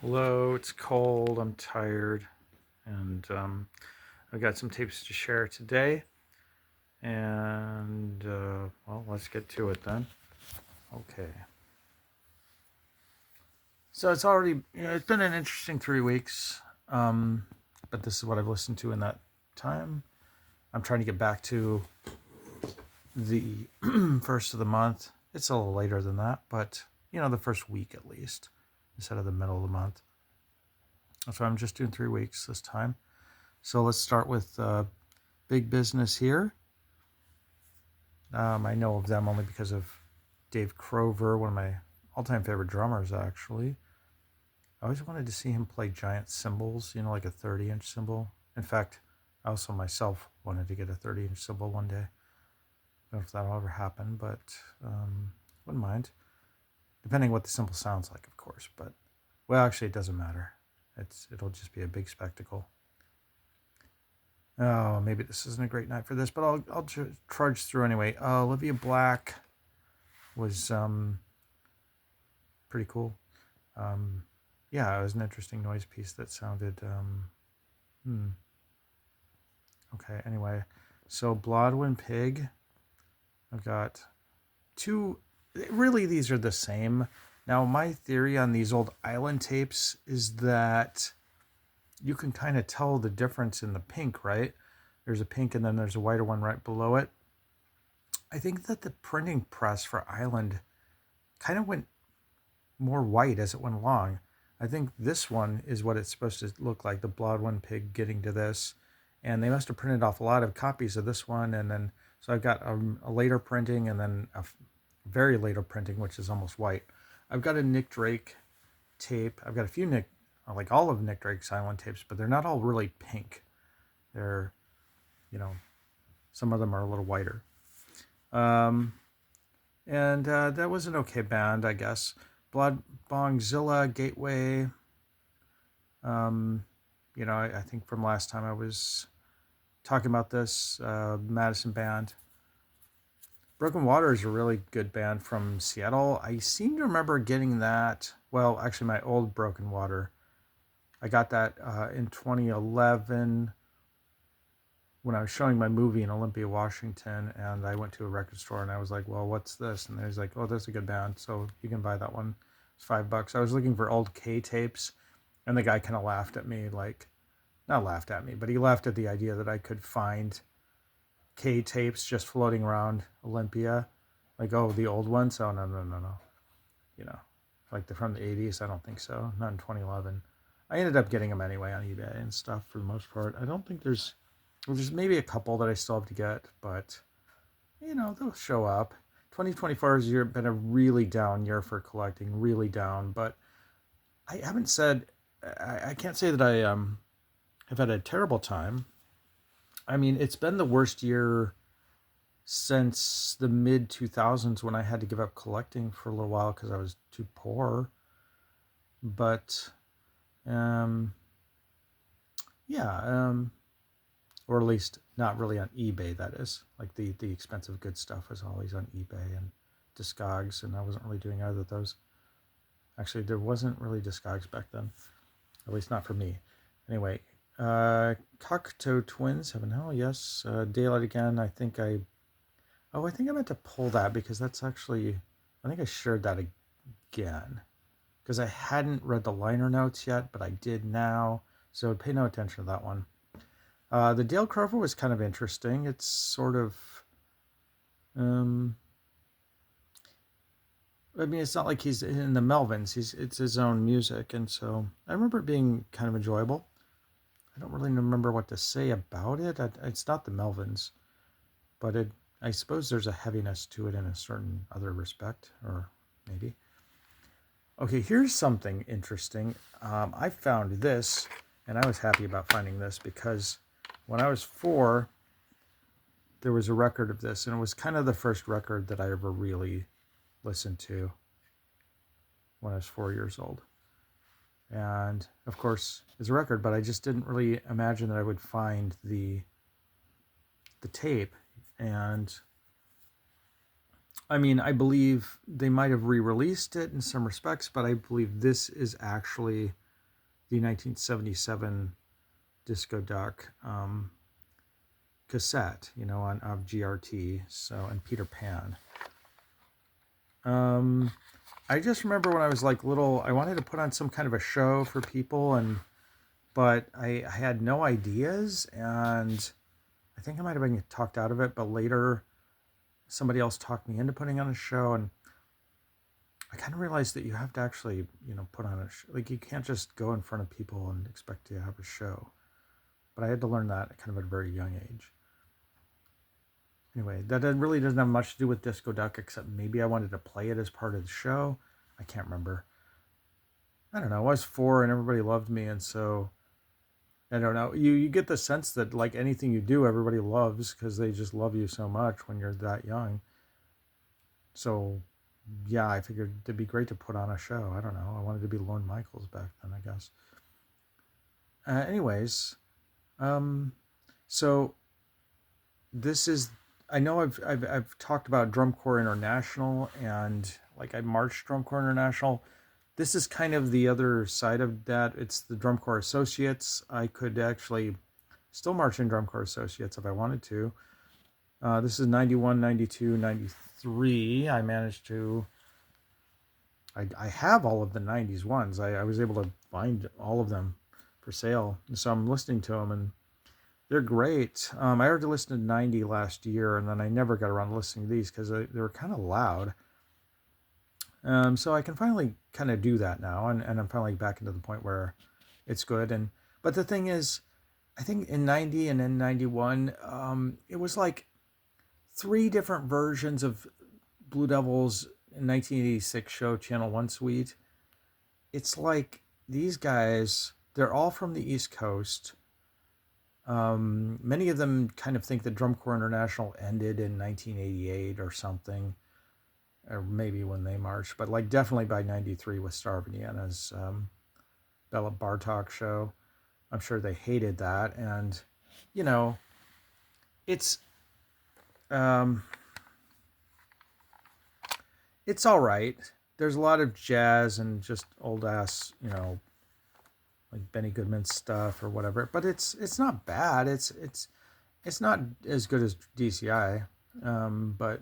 Hello, it's cold, I'm tired, and I've got some tapes to share today. And, well, let's get to it then. Okay. So it's already, it's been an interesting 3 weeks, but this is what I've listened to in that time. I'm trying to get back to the first of the month. It's a little later than that, but, the first week at least, instead of the middle of the month. So I'm just doing 3 weeks this time. So let's start with Big Business here. I know of them only because of Dave Crover, one of my all-time favorite drummers, actually. I always wanted to see him play giant cymbals, like a 30-inch cymbal. In fact, I also myself wanted to get a 30-inch cymbal one day. I don't know if that'll ever happen, but wouldn't mind. Depending what the cymbal sounds like, of course. But, well, actually, it doesn't matter. It'll just be a big spectacle. Oh, maybe this isn't a great night for this, but I'll trudge through anyway. Olivia Black was pretty cool. Yeah, it was an interesting noise piece that sounded. Okay, anyway, so Blodwyn Pig. I've got two. Really, these are the same. Now, my theory on these old island tapes is that you can kind of tell the difference in the pink, right? There's a pink and then there's a whiter one right below it. I think that the printing press for Island kind of went more white as it went along. I think this one is what it's supposed to look like, the Blodwyn Pig getting to this. And they must have printed off a lot of copies of this one. And then, so I've got a later printing and then a very later printing, which is almost white. I've got a Nick Drake tape. I've got a few like all of Nick Drake's Island tapes, but they're not all really pink. They're, some of them are a little whiter. And that was an okay band, I guess. Blood Bongzilla, Gateway. I think from last time I was talking about this, Madison band. Broken Water is a really good band from Seattle. I seem to remember getting that. Well, actually, my old Broken Water. I got that in 2011 when I was showing my movie in Olympia, Washington, and I went to a record store and I was like, well, what's this? And there's like, oh, that's a good band, so you can buy that one. It's $5. I was looking for old K tapes, and the guy kind of laughed at me, not laughed at me, but he laughed at the idea that I could find K tapes just floating around Olympia. Like, oh, the old ones? Oh, no. Like they're from the 80s? I don't think so. Not in 2011. I ended up getting them anyway on eBay and stuff for the most part. I don't think there's maybe a couple that I still have to get, but, they'll show up. 2024 has been a really down year for collecting, really down, but I haven't said, I can't say that I have had a terrible time. I mean, it's been the worst year since the mid 2000s when I had to give up collecting for a little while because I was too poor. But, or at least not really on eBay, that is. Like the expensive good stuff was always on eBay and Discogs, and I wasn't really doing either of those. Actually, there wasn't really Discogs back then, at least not for me. Anyway, Cocteau Twins, Heaven Hell, yes. Daylight Again, I think I meant to pull that because that's actually, I think I shared that again. Because I hadn't read the liner notes yet, but I did now. So pay no attention to that one. The Dale Crover was kind of interesting. It's sort of, it's not like he's in the Melvins. It's his own music, and so I remember it being kind of enjoyable. I don't really remember what to say about it. It's not the Melvins, but I suppose there's a heaviness to it in a certain other respect, or maybe. Okay, here's something interesting. I found this, and I was happy about finding this because when I was 4, there was a record of this, and it was kind of the first record that I ever really listened to when I was 4 years old. And, of course, it's a record, but I just didn't really imagine that I would find the tape. And, I mean, I believe they might have re-released it in some respects, but I believe this is actually the 1977 disco duck cassette, you know, of GRT, so, and Peter Pan. I just remember when I was like little, I wanted to put on some kind of a show for people, but I had no ideas, and I think I might have been talked out of it, but later somebody else talked me into putting on a show, and I kind of realized that you have to actually, you know, put on a show. Like, you can't just go in front of people and expect to have a show. But I had to learn that kind of at a very young age. Anyway, that really doesn't have much to do with Disco Duck, except maybe I wanted to play it as part of the show. I can't remember. I don't know. I was 4 and everybody loved me, and so I don't know. You get the sense that like anything you do, everybody loves because they just love you so much when you're that young. So yeah, I figured it'd be great to put on a show. I don't know. I wanted to be Lorne Michaels back then, I guess. Anyways, so this is. I know I've talked about Drum Corps International, and like I marched Drum Corps International. This is kind of the other side of that. It's the Drum Corps Associates. I could actually still march in Drum Corps Associates if I wanted to. This is 91, 92, 93. I managed to... I have all of the 90s ones. I was able to find all of them for sale. So I'm listening to them, and they're great. I already listened to 90 last year, and then I never got around to listening to these because they were kind of loud. So I can finally kind of do that now, and I'm finally back into the point where it's good. But the thing is, I think in 90 and in 91, it was like 3 different versions of Blue Devils in 1986 show, Channel 1 Suite. It's like these guys, they're all from the East Coast. Many of them kind of think that Drum Corps International ended in 1988 or something, or maybe when they marched, but like definitely by 93 with Star of Indiana's Bella Bartok show. I'm sure they hated that, and you know, it's all right. There's a lot of jazz and just old ass, you know, like Benny Goodman stuff or whatever, but it's not bad. It's not as good as DCI, but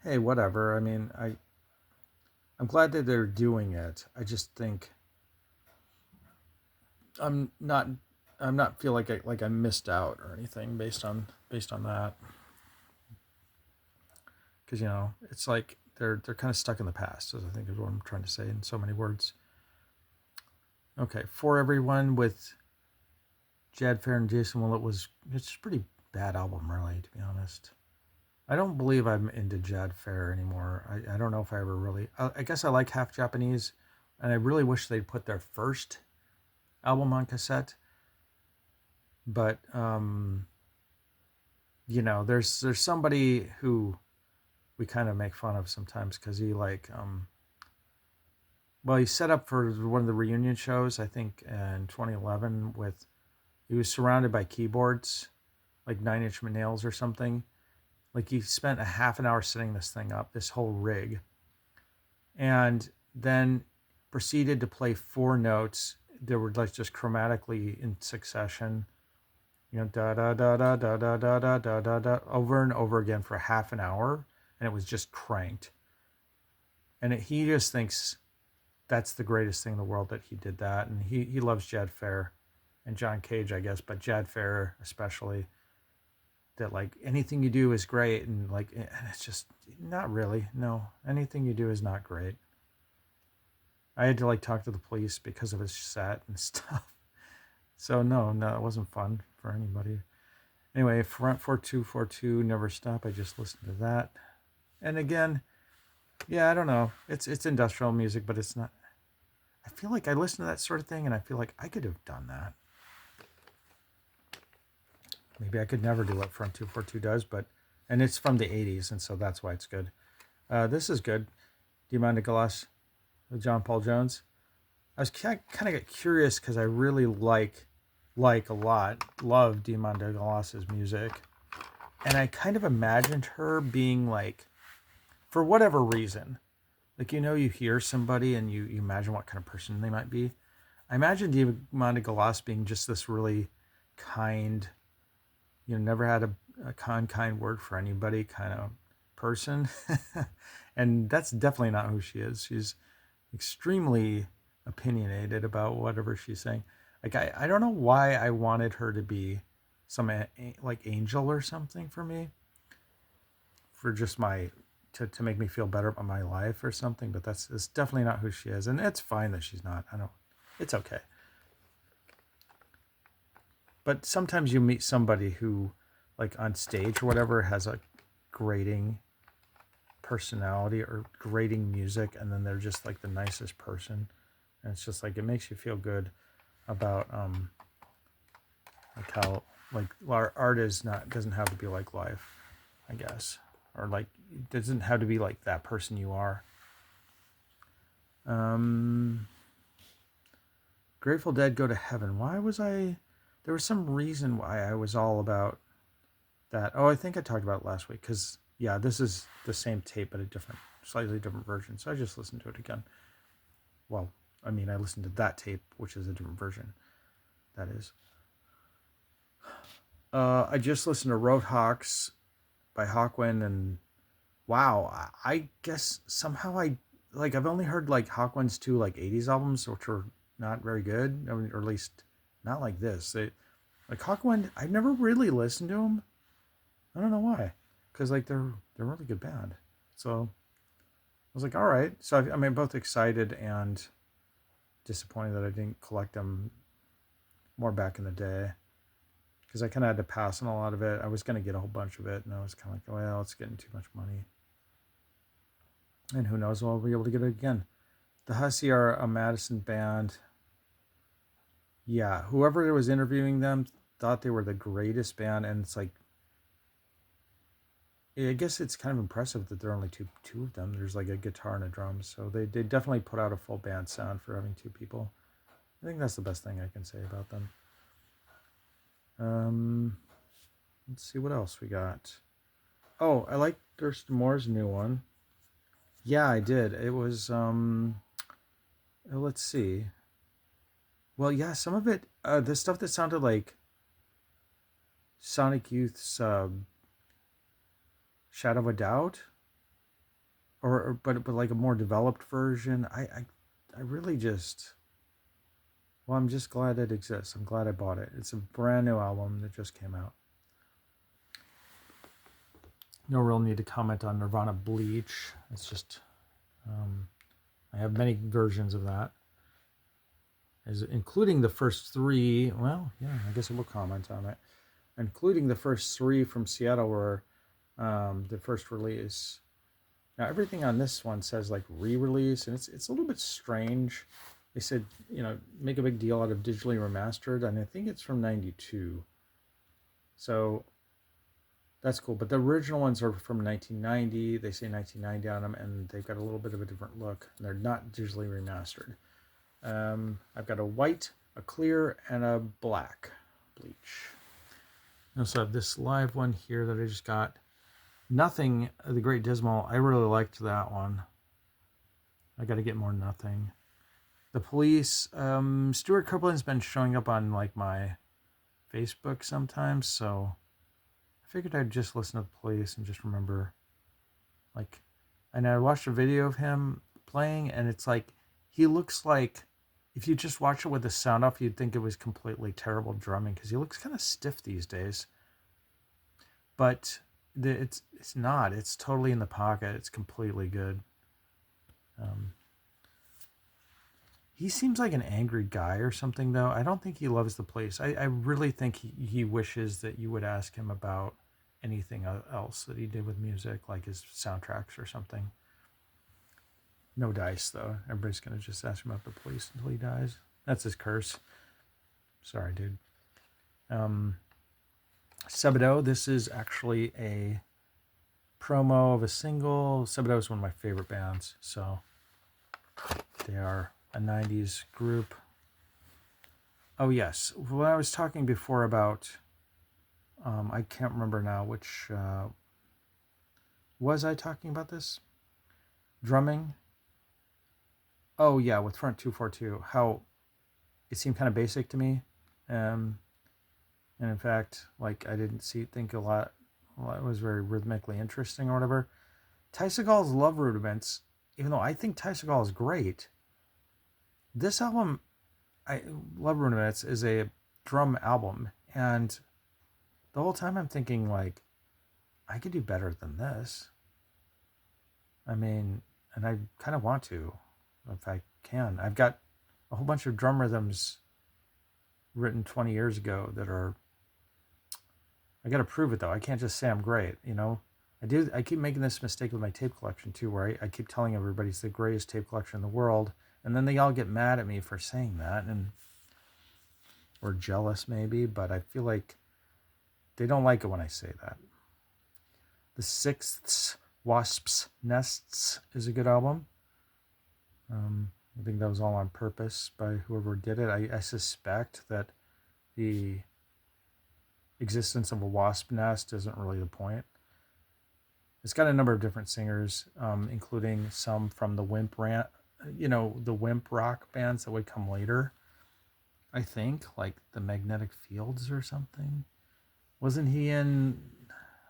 hey, whatever. I mean, I'm glad that they're doing it. I just think I'm not feel like I missed out or anything based on that, because you know, it's like they're kind of stuck in the past, as I think is what I'm trying to say in so many words. Okay, For Everyone with Jad Fair and Jason Willett it's a pretty bad album, really, to be honest. I don't believe I'm into Jad Fair anymore. I don't know if I ever really... I guess I like Half Japanese, and I really wish they'd put their first album on cassette. But, you know, there's somebody who we kind of make fun of sometimes because he like... well, he set up for one of the reunion shows, I think, in 2011 with... He was surrounded by keyboards, like 9 Inch Nails or something. Like, he spent a half an hour setting this thing up, this whole rig, and then proceeded to play 4 notes that were like just chromatically in succession, you know, da da da da da da da da da da da, over and over again for half an hour, and it was just cranked. And he just thinks that's the greatest thing in the world that he did that, and he loves Jad Fair and John Cage, I guess, but Jad Fair especially. That like anything you do is great, and like, and it's just not really. No, anything you do is not great. I had to like talk to the police because of his set and stuff. So no, it wasn't fun for anybody. Anyway, Front 4242, Never Stop. I just listened to that, and again, yeah, I don't know. It's industrial music, but it's not. I feel like I listen to that sort of thing, and I feel like I could have done that. Maybe I could never do what Front 242 does, and it's from the 80s, and so that's why it's good. This is good. Diamanda Galas with John Paul Jones. I was kind of get curious because I really like a lot, love Diamanda Galas's music. And I kind of imagined her being like, for whatever reason, like, you know, you hear somebody and you imagine what kind of person they might be. I imagine Diamanda Galas being just this really kind, never had a kind word for anybody kind of person. And that's definitely not who she is. She's extremely opinionated about whatever she's saying. Like, I don't know why I wanted her to be some like angel or something for me, for just to make me feel better about my life or something, but it's definitely not who she is. And it's fine that she's not. It's okay. But sometimes you meet somebody who, like on stage or whatever, has a grating personality or grating music, and then they're just like the nicest person. And it's just like, it makes you feel good about like how, like, art doesn't have to be like life, I guess, or like it doesn't have to be like that person you are. Grateful Dead Go to Heaven. Why was I? There was some reason why I was all about that. Oh, I think I talked about it last week, because yeah, this is the same tape but a slightly different version. So I just listened to it again. Well, I mean, I listened to that tape, which is a different version. That is. I just listened to Roadhawks by Hawkwind, and wow, I guess somehow I've only heard like Hawkwind's two like 80s albums, which were not very good. I mean, or at least not like this. Like Hawkwind, I've never really listened to them. I don't know why, because like they're a really good band. So I was like, all right. So I mean, both excited and disappointed that I didn't collect them more back in the day, because I kind of had to pass on a lot of it. I was going to get a whole bunch of it, and I was kind of like, well, it's getting too much money. And who knows, I'll be able to get it again. The Hussy are a Madison band. Yeah, whoever was interviewing them thought they were the greatest band, and it's like, I guess it's kind of impressive that there are only two of them. There's like a guitar and a drum, so they definitely put out a full band sound for having two people. I think that's the best thing I can say about them. Let's see what else we got. Oh, I like Thurston Moore's new one. Yeah, I did. It was let's see. Well, yeah, some of it, the stuff that sounded like Sonic Youth's Shadow of a Doubt, but like a more developed version. I really just, well, I'm just glad it exists. I'm glad I bought it. It's a brand new album that just came out. No real need to comment on Nirvana Bleach. It's just, I have many versions of that, including the first three. Well, yeah, I guess I will comment on it. Including the first three from Seattle were the first release. Now everything on this one says like re-release, and it's a little bit strange. They said, make a big deal out of digitally remastered, and I think it's from '92. So that's cool. But the original ones are from 1990. They say 1990 on them, and they've got a little bit of a different look. And they're not digitally remastered. I've got a white, a clear, and a black Bleach. I also have this live one here that I just got. Nothing, The Great Dismal. I really liked that one. I got to get more Nothing. The Police. Stuart Copeland's been showing up on like my Facebook sometimes, so I figured I'd just listen to The Police and just remember, like, and I watched a video of him playing, and it's like, he looks like, if you just watch it with the sound off, you'd think it was completely terrible drumming, because he looks kind of stiff these days. But it's not. It's totally in the pocket. It's completely good. He seems like an angry guy or something, though. I don't think he loves the place. I really think he wishes that you would ask him about anything else that he did with music, like his soundtracks or something. No dice, though. Everybody's going to just ask him about the Police until he dies. That's his curse. Sorry, dude. Sebadoh, this is actually a promo of a single. Sebadoh is one of my favorite bands, so they are a 90s group. Oh, yes. When I was talking before about, I can't remember now which, was I talking about this? Drumming? Oh, yeah, with Front 242. How it seemed kind of basic to me. And in fact, like I didn't think a lot. Well, it was very rhythmically interesting or whatever. Ty Segall's Love Rudiments, even though I think Ty Segall is great, this album, Love Rudiments, is a drum album, and the whole time I'm thinking like, I could do better than this. I mean, and I kind of want to, if I can. I've got a whole bunch of drum rhythms written 20 years ago that are, I got to prove it though. I can't just say I'm great, you know. I keep making this mistake with my tape collection too, where I keep telling everybody it's the greatest tape collection in the world, and then they all get mad at me for saying that, and or jealous maybe, but I feel like they don't like it when I say that. The Sixths Wasps Nests is a good album. I think that was all on purpose by whoever did it. I suspect that the existence of a wasp nest isn't really the point. It's got a number of different singers, including some from the the Wimp rock bands that would come later. I think, like the Magnetic Fields or something. Wasn't he in,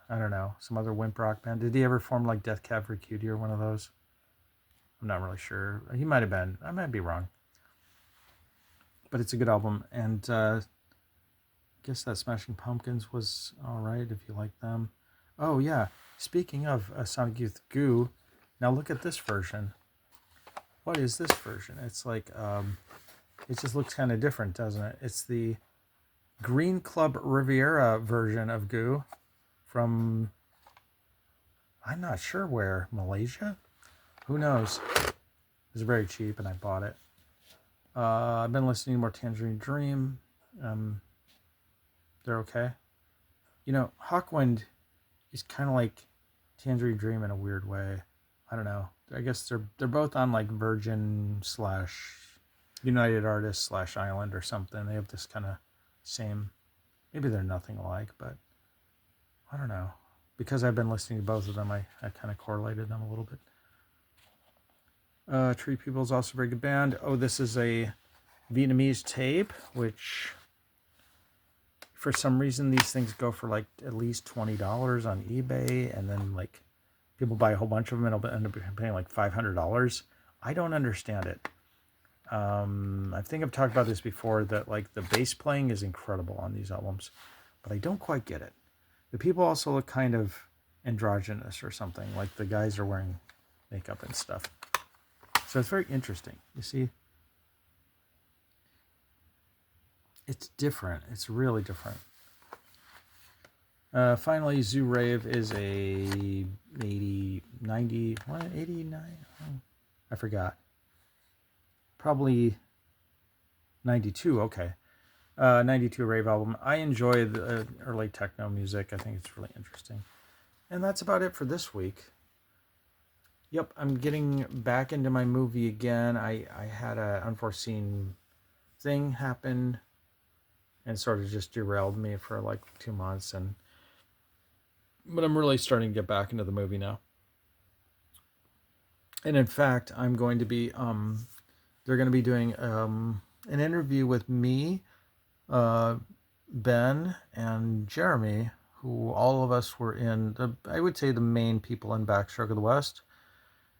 I don't know, some other Wimp rock band? Did he ever form like Death Cab for Cutie or one of those? I'm not really sure. He might have been. I might be wrong. But it's a good album. And I guess that Smashing Pumpkins was all right if you like them. Oh, yeah. Speaking of Sonic Youth Goo, now look at this version. What is this version? It's like, it just looks kind of different, doesn't it? It's the Green Club Riviera version of Goo from, I'm not sure where, Malaysia? Who knows? It was very cheap and I bought it. I've been listening to more Tangerine Dream. They're okay. You know, Hawkwind is kind of like Tangerine Dream in a weird way. I don't know. I guess they're both on like Virgin / United Artists / Island or something. They have this kind of same, maybe they're nothing alike, but I don't know. Because I've been listening to both of them, I kind of correlated them a little bit. Tree People is also a very good band. Oh, this is a Vietnamese tape, which for some reason these things go for like at least $20 on eBay, and then like people buy a whole bunch of them and it'll end up paying like $500. I don't understand it. I think I've talked about this before, that like the bass playing is incredible on these albums, but I don't quite get it. The people also look kind of androgynous or something, like the guys are wearing makeup and stuff. So it's very interesting. You see, it's different. It's really different. Finally, Zoo Rave is a 89? I forgot. Probably 92. Okay. 92 rave album. I enjoy the early techno music. I think it's really interesting. And that's about it for this week. Yep, I'm getting back into my movie again. I had an unforeseen thing happen and sort of just derailed me for like 2 months, but I'm really starting to get back into the movie now. And in fact, I'm going to be they're going to be doing an interview with me, Ben, and Jeremy, who all of us were in I would say the main people in Backstroke of the West.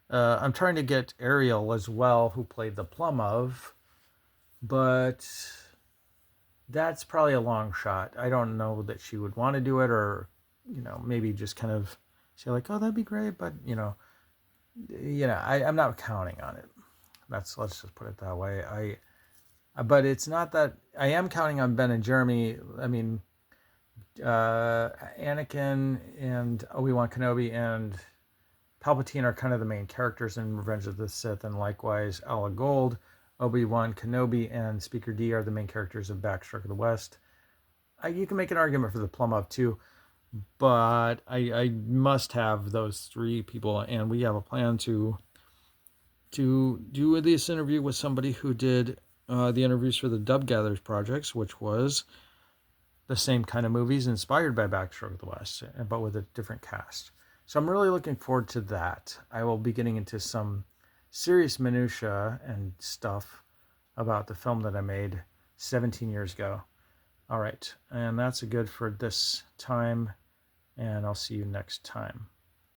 I'm trying to get Ariel as well, who played the Plum of, but that's probably a long shot. I don't know that she would want to do it, or, you know, maybe just kind of say like, oh, that'd be great, but, I'm not counting on it. Let's just put it that way. But it's not that I am counting on Ben and Jeremy. I mean, Anakin and Obi-Wan Kenobi and Palpatine are kind of the main characters in Revenge of the Sith, and likewise Ala Gold, Obi-Wan Kenobi, and Speaker D are the main characters of Backstroke of the West. You can make an argument for the Plum of too, but I must have those three people, and we have a plan to do this interview with somebody who did the interviews for the Dub Gatherers projects, which was the same kind of movies inspired by Backstroke of the West, but with a different cast. So I'm really looking forward to that. I will be getting into some serious minutia and stuff about the film that I made. 17 years ago. All right, and that's good for this time, and I'll see you next time.